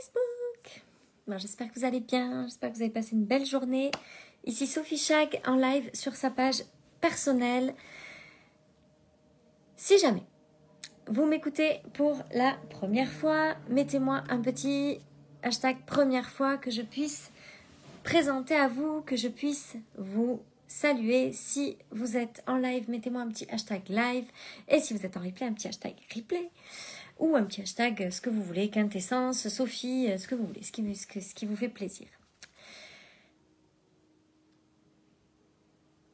Facebook. Bon, j'espère que vous allez bien, j'espère que vous avez passé une belle journée. Ici Sophie Chag en live sur sa page personnelle. Si jamais vous m'écoutez pour la première fois, mettez-moi un petit hashtag première fois que je puisse présenter à vous, que je puisse vous saluer. Si vous êtes en live, mettez-moi un petit hashtag live. Et si vous êtes en replay, un petit hashtag replay. Ou un petit hashtag, ce que vous voulez, quintessence, Sophie, ce que vous voulez, ce qui vous fait plaisir.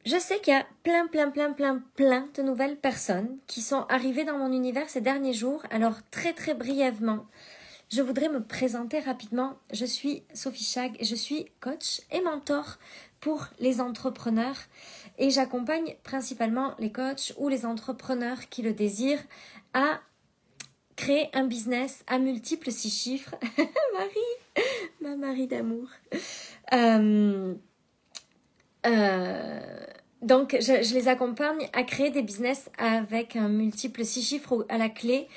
Je sais qu'il y a plein de nouvelles personnes qui sont arrivées dans mon univers ces derniers jours. Alors très brièvement, je voudrais me présenter rapidement. Je suis Sophie Chag et je suis coach et mentor pour les entrepreneurs. Et j'accompagne principalement les coachs ou les entrepreneurs qui le désirent à créer un business à multiples 6 chiffres. Ma Marie d'amour. Donc, je les accompagne à créer des business avec un multiple 6 chiffres à la clé.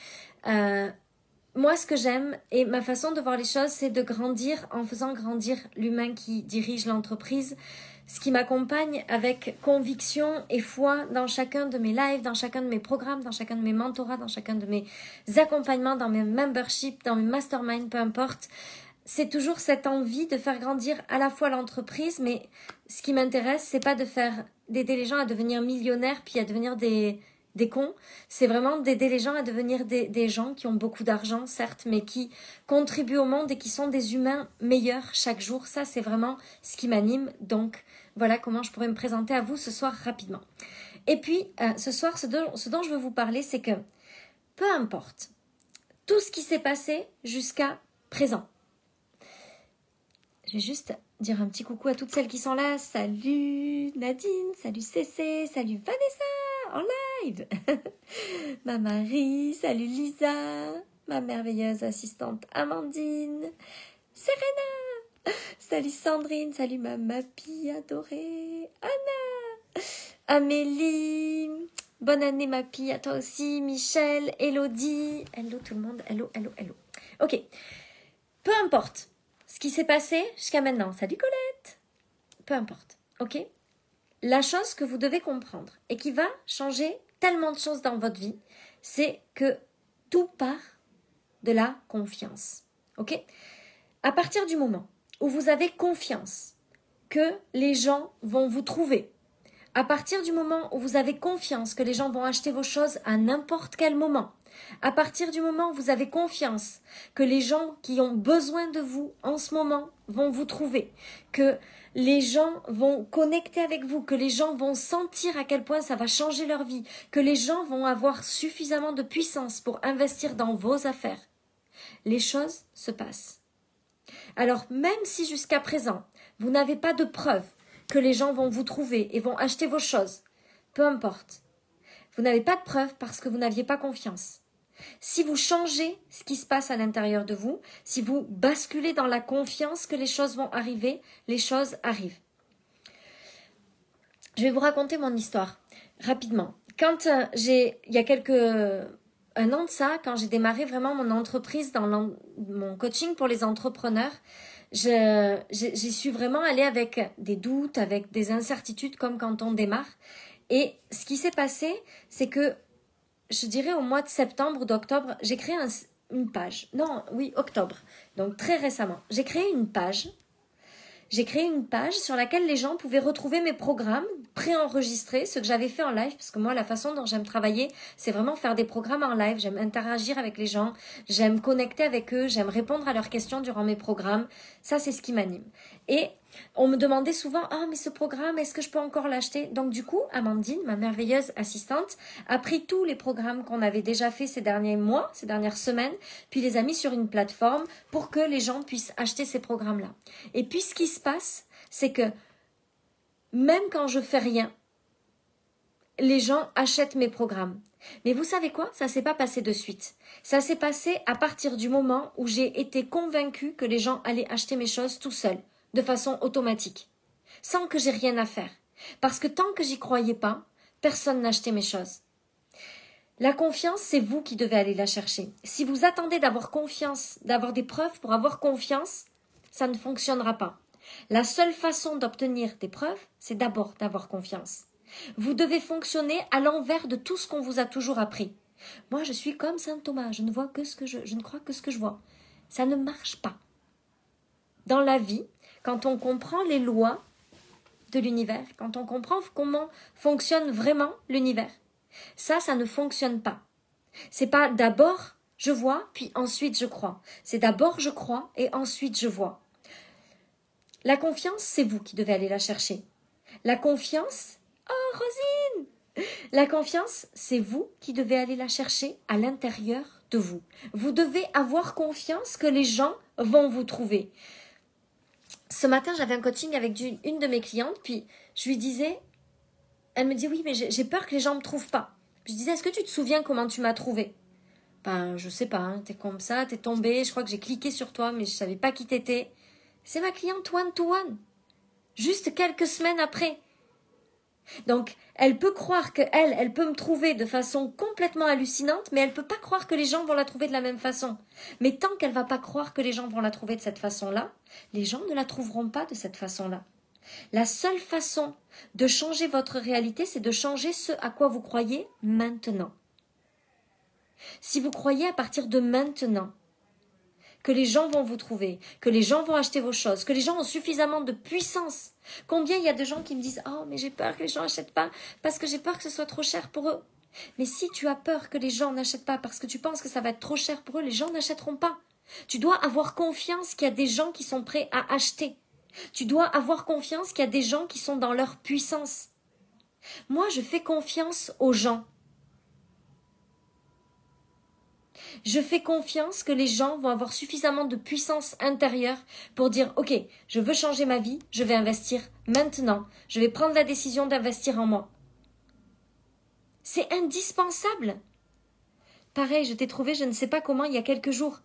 Moi, ce que j'aime et ma façon de voir les choses, c'est de grandir en faisant grandir l'humain qui dirige l'entreprise. Ce qui m'accompagne avec conviction et foi dans chacun de mes lives, dans chacun de mes programmes, dans chacun de mes mentorats, dans chacun de mes accompagnements, dans mes memberships, dans mes masterminds, peu importe. C'est toujours cette envie de faire grandir à la fois l'entreprise, mais ce qui m'intéresse, c'est pas d'aider les gens à devenir millionnaires puis à devenir des cons. C'est vraiment d'aider les gens à devenir des gens qui ont beaucoup d'argent, certes, mais qui contribuent au monde et qui sont des humains meilleurs chaque jour. Ça, c'est vraiment ce qui m'anime. Donc, voilà comment je pourrais me présenter à vous ce soir rapidement. Et puis, ce soir, ce dont je veux vous parler, c'est que peu importe tout ce qui s'est passé jusqu'à présent. Je vais juste dire un petit coucou à toutes celles qui sont là. Salut Nadine, salut Cécé, salut Vanessa en live. Ma Marie, salut Lisa, ma merveilleuse assistante Amandine, Serena, salut Sandrine, salut ma Mappy adorée, Anna, Amélie, bonne année Mappy à toi aussi, Michel, Elodie, hello tout le monde, hello. Ok, peu importe ce qui s'est passé jusqu'à maintenant. Salut Colette. Peu importe, ok? La chose que vous devez comprendre et qui va changer tellement de choses dans votre vie, c'est que tout part de la confiance, ok? À partir du moment où vous avez confiance que les gens vont vous trouver, à partir du moment où vous avez confiance que les gens vont acheter vos choses à n'importe quel moment, à partir du moment où vous avez confiance que les gens qui ont besoin de vous en ce moment vont vous trouver, que les gens vont connecter avec vous, que les gens vont sentir à quel point ça va changer leur vie, que les gens vont avoir suffisamment de puissance pour investir dans vos affaires, les choses se passent. Alors même si jusqu'à présent, vous n'avez pas de preuves que les gens vont vous trouver et vont acheter vos choses, peu importe. Vous n'avez pas de preuves parce que vous n'aviez pas confiance. Si vous changez ce qui se passe à l'intérieur de vous, si vous basculez dans la confiance que les choses vont arriver, les choses arrivent. Je vais vous raconter mon histoire rapidement. Quand il y a un an de ça, quand j'ai démarré vraiment mon entreprise dans mon coaching pour les entrepreneurs, j'y suis vraiment allée avec des doutes, avec des incertitudes comme quand on démarre. Et ce qui s'est passé, c'est que je dirais au mois de septembre ou d'octobre, j'ai créé une page. Non, oui, octobre. Donc très récemment. J'ai créé une page sur laquelle les gens pouvaient retrouver mes programmes préenregistrés, ce que j'avais fait en live, parce que moi, la façon dont j'aime travailler, c'est vraiment faire des programmes en live. J'aime interagir avec les gens, j'aime connecter avec eux, j'aime répondre à leurs questions durant mes programmes. Ça, c'est ce qui m'anime. Et on me demandait souvent, « Ah, mais ce programme, est-ce que je peux encore l'acheter ?» Donc du coup, Amandine, ma merveilleuse assistante, a pris tous les programmes qu'on avait déjà fait ces derniers mois, ces dernières semaines, puis les a mis sur une plateforme pour que les gens puissent acheter ces programmes-là. Et puis ce qui se passe, c'est que même quand je fais rien, les gens achètent mes programmes. Mais vous savez quoi? Ça s'est pas passé de suite. Ça s'est passé à partir du moment où j'ai été convaincue que les gens allaient acheter mes choses tout seuls, de façon automatique, sans que j'ai rien à faire. Parce que tant que j'y croyais pas, personne n'achetait mes choses. La confiance, c'est vous qui devez aller la chercher. Si vous attendez d'avoir confiance, d'avoir des preuves pour avoir confiance, ça ne fonctionnera pas. La seule façon d'obtenir des preuves, c'est d'abord d'avoir confiance. Vous devez fonctionner à l'envers de tout ce qu'on vous a toujours appris. Moi, je suis comme saint Thomas, je ne vois que ce que je ne crois que ce que je vois. Ça ne marche pas. Dans la vie, quand on comprend les lois de l'univers, quand on comprend comment fonctionne vraiment l'univers, ça ne fonctionne pas. C'est pas d'abord je vois, puis ensuite je crois. C'est d'abord je crois et ensuite je vois. La confiance, c'est vous qui devez aller la chercher. La confiance, oh Rosine, la confiance, c'est vous qui devez aller la chercher à l'intérieur de vous. Vous devez avoir confiance que les gens vont vous trouver. Ce matin, j'avais un coaching avec une de mes clientes, puis je lui disais, elle me dit oui, mais j'ai peur que les gens ne me trouvent pas. Puis je disais, est-ce que tu te souviens comment tu m'as trouvé? Ben, je sais pas, hein, t'es comme ça, t'es tombée, je crois que j'ai cliqué sur toi, mais je savais pas qui t'étais. C'est ma cliente one-to-one, juste quelques semaines après. Donc, elle peut croire elle peut me trouver de façon complètement hallucinante, mais elle peut pas croire que les gens vont la trouver de la même façon. Mais tant qu'elle va pas croire que les gens vont la trouver de cette façon-là, les gens ne la trouveront pas de cette façon-là. La seule façon de changer votre réalité, c'est de changer ce à quoi vous croyez maintenant. Si vous croyez à partir de maintenant que les gens vont vous trouver, que les gens vont acheter vos choses, que les gens ont suffisamment de puissance. Combien il y a de gens qui me disent « Oh, mais j'ai peur que les gens n'achètent pas parce que j'ai peur que ce soit trop cher pour eux. » Mais si tu as peur que les gens n'achètent pas parce que tu penses que ça va être trop cher pour eux, les gens n'achèteront pas. Tu dois avoir confiance qu'il y a des gens qui sont prêts à acheter. Tu dois avoir confiance qu'il y a des gens qui sont dans leur puissance. Moi, je fais confiance aux gens. Je fais confiance que les gens vont avoir suffisamment de puissance intérieure pour dire « Ok, je veux changer ma vie, je vais investir maintenant. Je vais prendre la décision d'investir en moi. » C'est indispensable. Pareil, je t'ai trouvé, je ne sais pas comment, il y a quelques jours.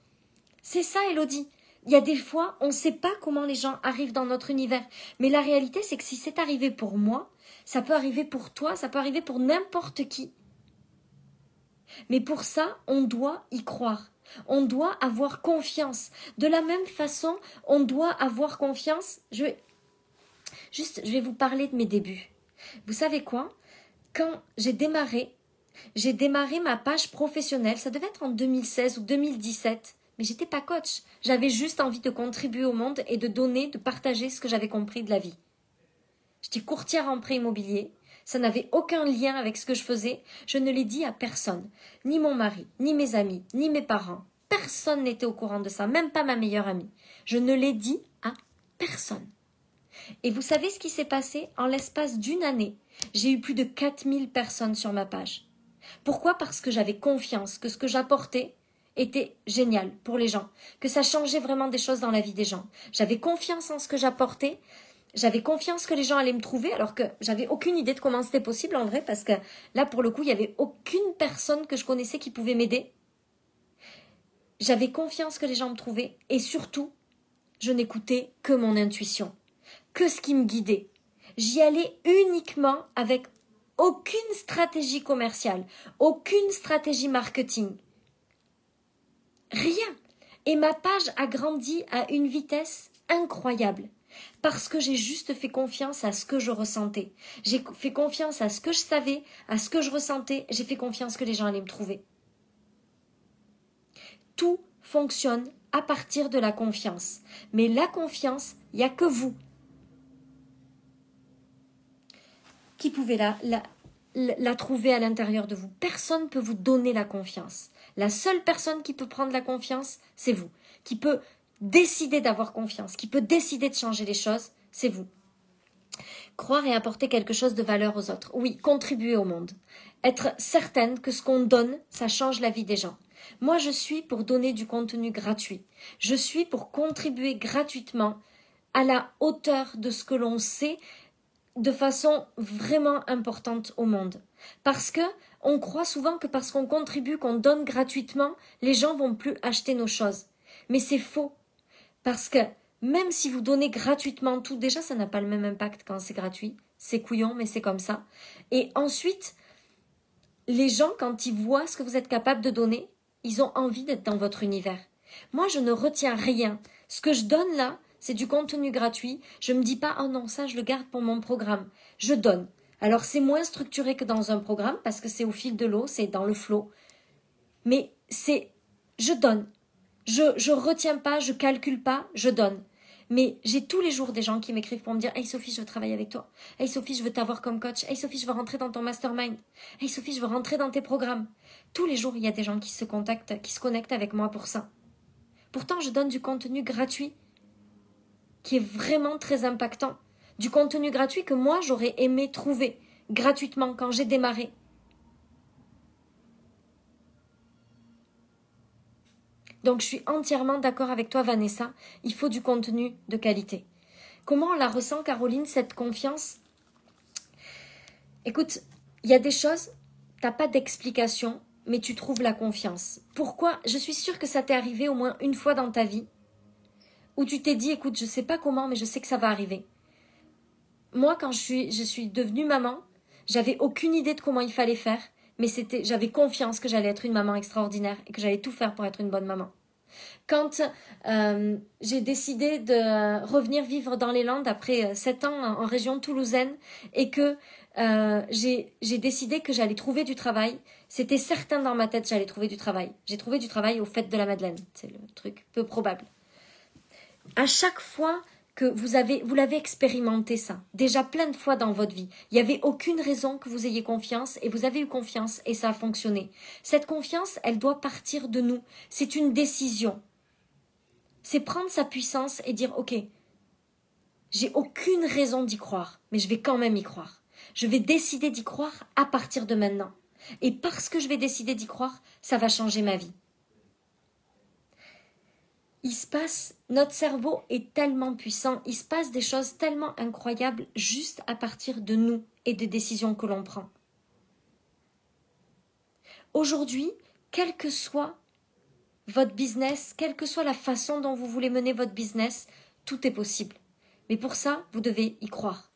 C'est ça, Elodie. Il y a des fois, on ne sait pas comment les gens arrivent dans notre univers. Mais la réalité, c'est que si c'est arrivé pour moi, ça peut arriver pour toi, ça peut arriver pour n'importe qui. Mais pour ça, on doit y croire. On doit avoir confiance. De la même façon, on doit avoir confiance. Je vais vous parler de mes débuts. Vous savez quoi? Quand j'ai démarré ma page professionnelle. Ça devait être en 2016 ou 2017. Mais j'étais pas coach. J'avais juste envie de contribuer au monde et de donner, de partager ce que j'avais compris de la vie. J'étais courtière en prêt immobilier. Ça n'avait aucun lien avec ce que je faisais. Je ne l'ai dit à personne. Ni mon mari, ni mes amis, ni mes parents. Personne n'était au courant de ça, même pas ma meilleure amie. Je ne l'ai dit à personne. Et vous savez ce qui s'est passé? En l'espace d'une année, j'ai eu plus de 4000 personnes sur ma page. Pourquoi? Parce que j'avais confiance que ce que j'apportais était génial pour les gens, que ça changeait vraiment des choses dans la vie des gens. J'avais confiance en ce que j'apportais. J'avais confiance que les gens allaient me trouver, alors que j'avais aucune idée de comment c'était possible en vrai, parce que là, pour le coup, il n'y avait aucune personne que je connaissais qui pouvait m'aider. J'avais confiance que les gens me trouvaient, et surtout, je n'écoutais que mon intuition, que ce qui me guidait. J'y allais uniquement avec aucune stratégie commerciale, aucune stratégie marketing. Rien. Et ma page a grandi à une vitesse incroyable. Parce que j'ai juste fait confiance à ce que je ressentais. J'ai fait confiance à ce que je savais, à ce que je ressentais. J'ai fait confiance que les gens allaient me trouver. Tout fonctionne à partir de la confiance. Mais la confiance, il n'y a que vous qui pouvez la trouver à l'intérieur de vous. Personne ne peut vous donner la confiance. La seule personne qui peut prendre la confiance, c'est vous. Qui peut décider d'avoir confiance, qui peut décider de changer les choses, c'est vous. Croire et apporter quelque chose de valeur aux autres. Oui, contribuer au monde. Être certaine que ce qu'on donne, ça change la vie des gens. Moi, je suis pour donner du contenu gratuit. Je suis pour contribuer gratuitement à la hauteur de ce que l'on sait de façon vraiment importante au monde. Parce que on croit souvent que parce qu'on contribue, qu'on donne gratuitement, les gens vont plus acheter nos choses. Mais c'est faux. Parce que même si vous donnez gratuitement tout, déjà ça n'a pas le même impact quand c'est gratuit. C'est couillon, mais c'est comme ça. Et ensuite, les gens, quand ils voient ce que vous êtes capable de donner, ils ont envie d'être dans votre univers. Moi, je ne retiens rien. Ce que je donne là, c'est du contenu gratuit. Je me dis pas, oh non, ça, je le garde pour mon programme. Je donne. Alors, c'est moins structuré que dans un programme parce que c'est au fil de l'eau, c'est dans le flow. Mais je donne. Je retiens pas, je calcule pas, je donne. Mais j'ai tous les jours des gens qui m'écrivent pour me dire « Hey Sophie, je veux travailler avec toi. Hey Sophie, je veux t'avoir comme coach. Hey Sophie, je veux rentrer dans ton mastermind. Hey Sophie, je veux rentrer dans tes programmes. » Tous les jours, il y a des gens qui se connectent avec moi pour ça. Pourtant, je donne du contenu gratuit qui est vraiment très impactant. Du contenu gratuit que moi, j'aurais aimé trouver gratuitement quand j'ai démarré. Donc, je suis entièrement d'accord avec toi, Vanessa. Il faut du contenu de qualité. Comment on la ressent, Caroline, cette confiance? Écoute, il y a des choses, tu n'as pas d'explication, mais tu trouves la confiance. Pourquoi? Je suis sûre que ça t'est arrivé au moins une fois dans ta vie, où tu t'es dit, écoute, je ne sais pas comment, mais je sais que ça va arriver. Moi, quand je suis devenue maman, j'avais aucune idée de comment il fallait faire, mais j'avais confiance que j'allais être une maman extraordinaire et que j'allais tout faire pour être une bonne maman. Quand j'ai décidé de revenir vivre dans les Landes après 7 ans en région toulousaine et que j'ai décidé que j'allais trouver du travail, c'était certain dans ma tête que j'allais trouver du travail. J'ai trouvé du travail aux Fêtes de la Madeleine, c'est le truc peu probable. À chaque fois que vous l'avez expérimenté ça, déjà plein de fois dans votre vie. Il n'y avait aucune raison que vous ayez confiance et vous avez eu confiance et ça a fonctionné. Cette confiance, elle doit partir de nous. C'est une décision. C'est prendre sa puissance et dire, ok, j'ai aucune raison d'y croire, mais je vais quand même y croire. Je vais décider d'y croire à partir de maintenant. Et parce que je vais décider d'y croire, ça va changer ma vie. Notre cerveau est tellement puissant, il se passe des choses tellement incroyables juste à partir de nous et des décisions que l'on prend. Aujourd'hui, quel que soit votre business, quelle que soit la façon dont vous voulez mener votre business, tout est possible. Mais pour ça, vous devez y croire.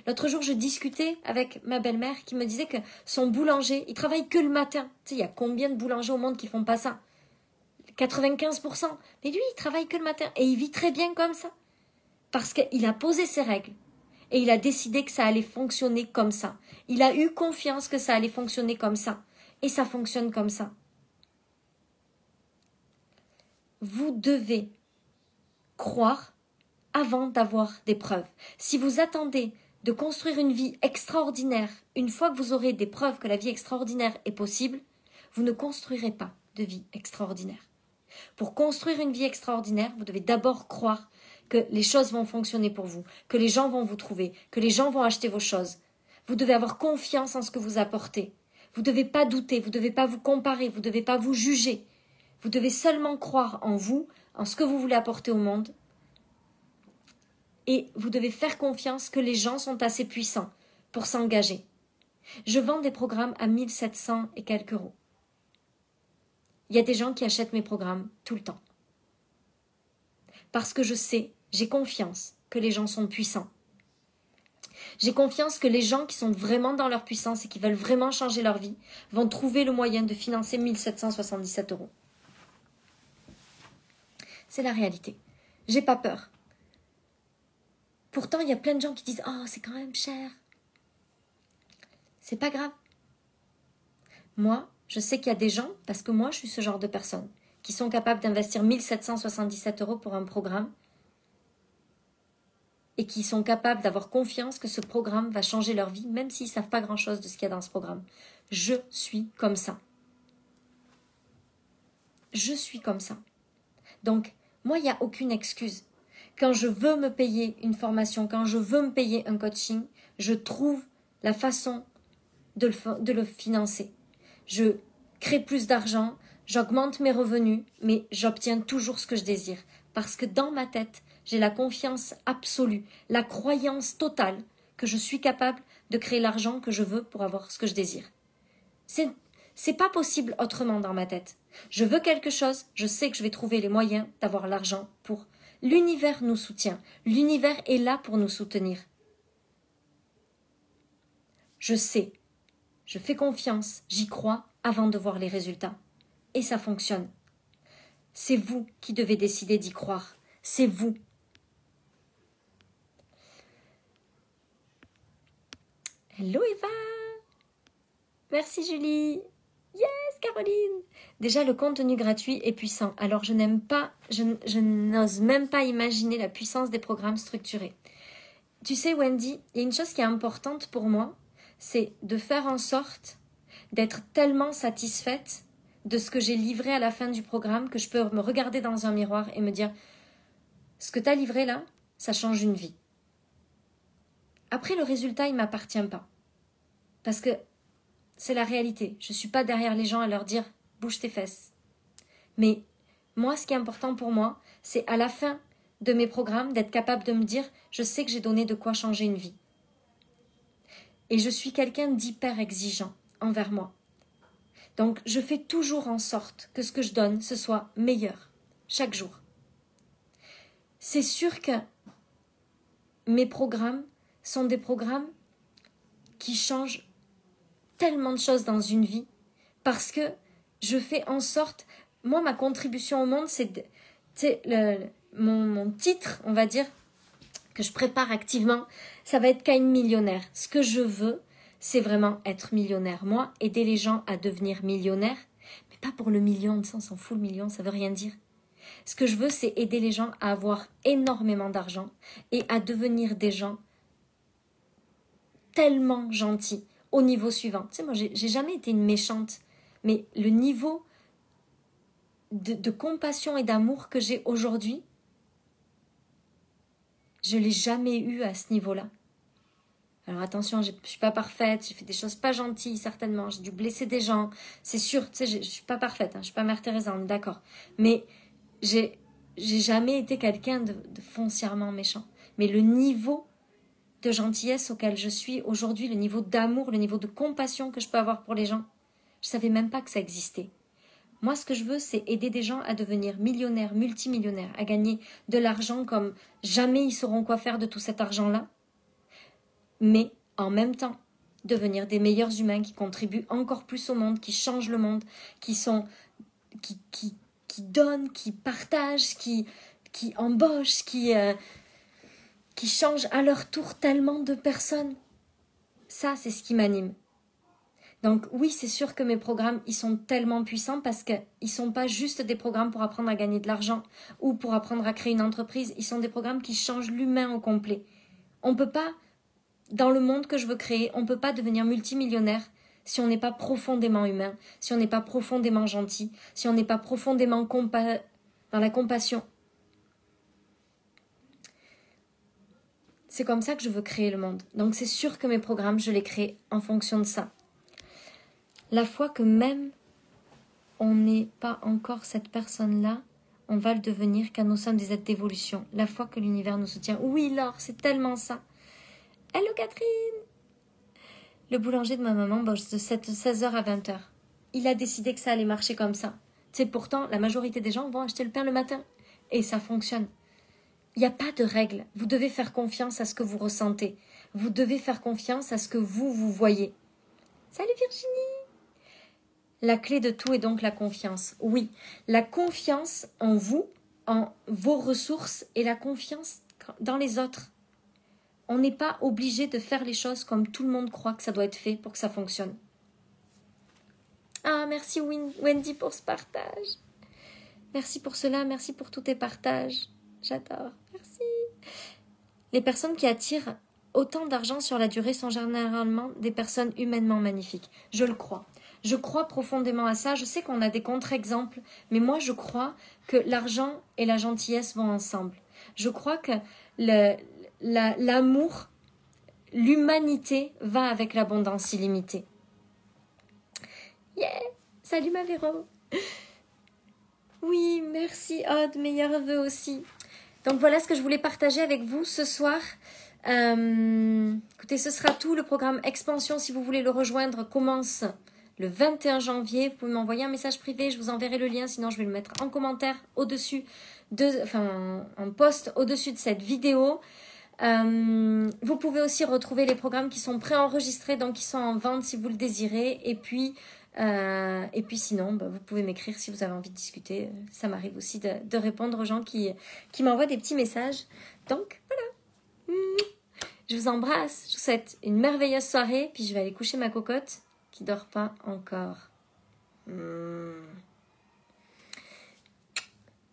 L'autre jour, je discutais avec ma belle-mère qui me disait que son boulanger, il travaille que le matin. Tu sais, il y a combien de boulangers au monde qui font pas ça? 95%. Mais lui, il travaille que le matin et il vit très bien comme ça. Parce qu'il a posé ses règles et il a décidé que ça allait fonctionner comme ça. Il a eu confiance que ça allait fonctionner comme ça. Et ça fonctionne comme ça. Vous devez croire avant d'avoir des preuves. Si vous attendez de construire une vie extraordinaire, une fois que vous aurez des preuves que la vie extraordinaire est possible, vous ne construirez pas de vie extraordinaire. Pour construire une vie extraordinaire, vous devez d'abord croire que les choses vont fonctionner pour vous, que les gens vont vous trouver, que les gens vont acheter vos choses. Vous devez avoir confiance en ce que vous apportez. Vous ne devez pas douter, vous ne devez pas vous comparer, vous ne devez pas vous juger. Vous devez seulement croire en vous, en ce que vous voulez apporter au monde. Et vous devez faire confiance que les gens sont assez puissants pour s'engager. Je vends des programmes à 1700 et quelques euros. Il y a des gens qui achètent mes programmes tout le temps. Parce que je sais, j'ai confiance que les gens sont puissants. J'ai confiance que les gens qui sont vraiment dans leur puissance et qui veulent vraiment changer leur vie vont trouver le moyen de financer 1777 euros. C'est la réalité. J'ai pas peur. Pourtant, il y a plein de gens qui disent « Oh, c'est quand même cher. » C'est pas grave. Moi, je sais qu'il y a des gens, parce que moi, je suis ce genre de personne, qui sont capables d'investir 1777 euros pour un programme et qui sont capables d'avoir confiance que ce programme va changer leur vie, même s'ils ne savent pas grand-chose de ce qu'il y a dans ce programme. Je suis comme ça. Je suis comme ça. Donc, moi, il n'y a aucune excuse. Quand je veux me payer une formation, quand je veux me payer un coaching, je trouve la façon de le financer. Je crée plus d'argent, j'augmente mes revenus, mais j'obtiens toujours ce que je désire. Parce que dans ma tête, j'ai la confiance absolue, la croyance totale que je suis capable de créer l'argent que je veux pour avoir ce que je désire. C'est pas possible autrement dans ma tête. Je veux quelque chose, je sais que je vais trouver les moyens d'avoir l'argent pour. L'univers nous soutient. L'univers est là pour nous soutenir. Je sais Je fais confiance, j'y crois avant de voir les résultats. Et ça fonctionne. C'est vous qui devez décider d'y croire. C'est vous. Hello Eva. Merci Julie. Yes Caroline. Déjà le contenu gratuit est puissant. Alors je n'ose même pas imaginer la puissance des programmes structurés. Tu sais Wendy, il y a une chose qui est importante pour moi, c'est de faire en sorte d'être tellement satisfaite de ce que j'ai livré à la fin du programme que je peux me regarder dans un miroir et me dire « Ce que tu as livré là, ça change une vie. » Après, le résultat, il ne m'appartient pas. Parce que c'est la réalité. Je ne suis pas derrière les gens à leur dire « Bouge tes fesses ». Mais moi, ce qui est important pour moi, c'est à la fin de mes programmes d'être capable de me dire « Je sais que j'ai donné de quoi changer une vie ». Et je suis quelqu'un d'hyper exigeant envers moi. Donc, je fais toujours en sorte que ce que je donne, ce soit meilleur, chaque jour. C'est sûr que mes programmes sont des programmes qui changent tellement de choses dans une vie parce que je fais en sorte... Moi, ma contribution au monde, c'est mon titre, on va dire, que je prépare activement, ça va être Kind Millionnaire. Ce que je veux, c'est vraiment être millionnaire. Moi, aider les gens à devenir millionnaires, mais pas pour le million, on s'en fout le million, ça veut rien dire. Ce que je veux, c'est aider les gens à avoir énormément d'argent et à devenir des gens tellement gentils au niveau suivant. Tu sais, moi, j'ai jamais été une méchante, mais le niveau de compassion et d'amour que j'ai aujourd'hui, je ne l'ai jamais eu à ce niveau-là. Alors attention, je ne suis pas parfaite, j'ai fait des choses pas gentilles certainement, j'ai dû blesser des gens, c'est sûr, tu sais, je ne suis pas parfaite, je ne suis pas Mère Teresa, on est d'accord. Mais j'ai jamais été quelqu'un de foncièrement méchant. Mais le niveau de gentillesse auquel je suis aujourd'hui, le niveau d'amour, le niveau de compassion que je peux avoir pour les gens, je ne savais même pas que ça existait. Moi, ce que je veux, c'est aider des gens à devenir millionnaires, multimillionnaires, à gagner de l'argent comme jamais ils sauront quoi faire de tout cet argent-là. Mais en même temps, devenir des meilleurs humains qui contribuent encore plus au monde, qui changent le monde, qui donnent, qui partagent, qui embauchent, qui changent à leur tour tellement de personnes. Ça, c'est ce qui m'anime. Donc oui, c'est sûr que mes programmes, ils sont tellement puissants parce qu'ils ne sont pas juste des programmes pour apprendre à gagner de l'argent ou pour apprendre à créer une entreprise. Ils sont des programmes qui changent l'humain au complet. On ne peut pas, dans le monde que je veux créer, on ne peut pas devenir multimillionnaire si on n'est pas profondément humain, si on n'est pas profondément gentil, si on n'est pas profondément dans la compassion. C'est comme ça que je veux créer le monde. Donc c'est sûr que mes programmes, je les crée en fonction de ça. La fois que même on n'est pas encore cette personne-là, on va le devenir car nous sommes des êtres d'évolution. La fois que l'univers nous soutient. Oui, Laure, c'est tellement ça. Hello Catherine. Le boulanger de ma maman bosse de 16h à 20h. Il a décidé que ça allait marcher comme ça. Tu sais, pourtant, la majorité des gens vont acheter le pain le matin. Et ça fonctionne. Il n'y a pas de règle. Vous devez faire confiance à ce que vous ressentez. Vous devez faire confiance à ce que vous voyez. Salut Virginie. La clé de tout est donc la confiance. Oui, la confiance en vous, en vos ressources et la confiance dans les autres. On n'est pas obligé de faire les choses comme tout le monde croit que ça doit être fait pour que ça fonctionne. Ah, merci Wendy pour ce partage. Merci pour cela, merci pour tous tes partages. J'adore, merci. Les personnes qui attirent autant d'argent sur la durée sont généralement des personnes humainement magnifiques. Je le crois. Je crois profondément à ça. Je sais qu'on a des contre-exemples, mais moi, je crois que l'argent et la gentillesse vont ensemble. Je crois que l'amour, l'humanité va avec l'abondance illimitée. Yeah! Salut ma Véro! Oui, merci Aude, meilleurs vœux aussi. Donc voilà ce que je voulais partager avec vous ce soir. Écoutez, ce sera tout. Le programme Expansion, si vous voulez le rejoindre, commence le 21 janvier. Vous pouvez m'envoyer un message privé, je vous enverrai le lien, sinon je vais le mettre en commentaire au-dessus, en post au-dessus de cette vidéo. Vous pouvez aussi retrouver les programmes qui sont préenregistrés, donc qui sont en vente si vous le désirez. Et puis sinon, vous pouvez m'écrire si vous avez envie de discuter. Ça m'arrive aussi de répondre aux gens qui m'envoient des petits messages. Donc, voilà. Je vous embrasse. Je vous souhaite une merveilleuse soirée. Puis je vais aller coucher ma cocotte qui dort pas encore. Bonne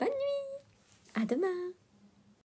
nuit. À demain.